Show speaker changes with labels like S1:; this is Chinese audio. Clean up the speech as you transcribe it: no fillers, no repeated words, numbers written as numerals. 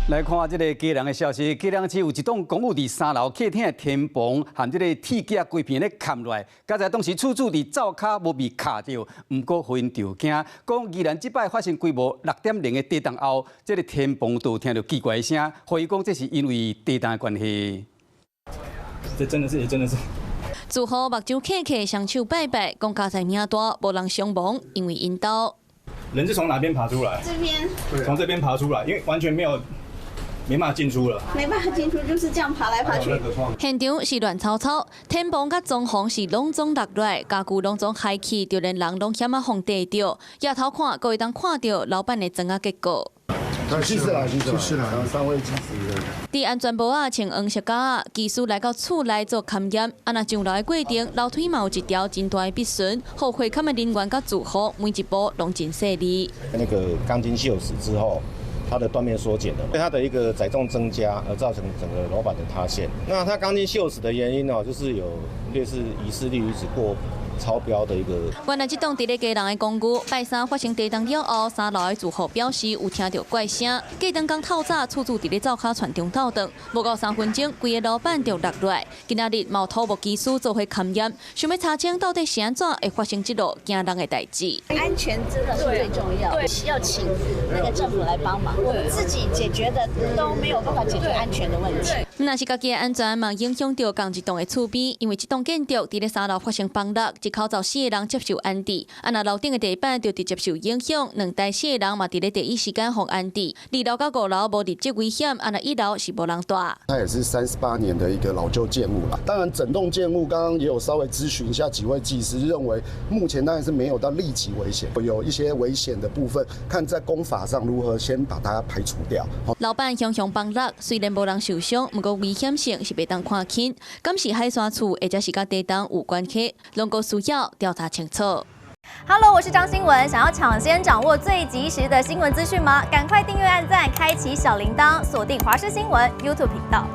S1: 来看这个家人的消息，家人市有一栋公寓伫3楼客厅的天棚，含这个铁架规片咧砍落来。刚才当时厝主伫灶骹无被卡着，毋过互因着惊，讲既然即摆发生规模6.0的地震后，这个天棚都有听到奇怪的声，怀疑讲这是因为地震的关系。
S2: 这真的是。
S3: 住户目睭刻刻双手拜拜，讲家财命大，无人伤亡，因为因兜
S2: 人是从哪边爬出来？
S4: 这边，
S2: 从这边爬出来，因为完全没办法进出了。
S4: 没办法进出，就是这样爬来爬去。
S3: 现场是乱糟糟，天棚甲装潢是拢总落落来，家具拢总害去，就连人拢险啊碰地着。抬头看，各位当看到老板的整个结果。
S5: 技师来，3位技师。
S3: 伫安全帽啊，穿黄色架，技师来到厝内做勘验。安那上楼的过程，楼梯嘛有一条真大的壁绳，后会勘的人员甲住户每一步拢真细腻。
S6: 那个钢筋锈蚀之后，它的断面缩减了，因为它的一个载重增加而造成整个楼板的塌陷。那它钢筋锈蚀的原因呢，就是有类似疑似氯离子过超标的一个。
S3: 原来这栋伫咧家人的公寓，拜三发生地震了后，3楼的住户表示有听到怪声。隔灯刚透早，厝主伫咧灶骹传中透顿，无到3分钟，规个楼板就落落来。今仔日毛土木技师做伙勘验，想要查清到底是安怎会发生这落惊人的代志。
S4: 安全真的是最重要，对，要请那个政府来帮忙。我们自己解决的都没有办法解决安全的问题。
S3: 若是家己的安全嘛影响到同一栋的厝边，因为这栋建筑伫咧3楼发生崩落，一口14个人接受安置，那楼顶的地板就直接受影响，2台4个人嘛伫咧第一时间互安置。2楼到5楼无立即危险，那1楼是无人住。
S5: 它也是38年的一个老旧建物啦。当然，整栋建物刚刚也有稍微咨询一下几位技师，认为目前当然是没有到立即危险，有一些危险的部分，看在工法上如何先把它排除掉。
S3: 楼板向崩落，虽然无人受伤，不过危险性是袂当看轻。敢是海沙厝或者是甲地震有关系，拢个需要调查清楚。
S7: Hello， 我是张新文。想要抢先掌握最及时的新闻资讯吗？赶快订阅、按赞、开启小铃铛，锁定华视新闻 YouTube 频道。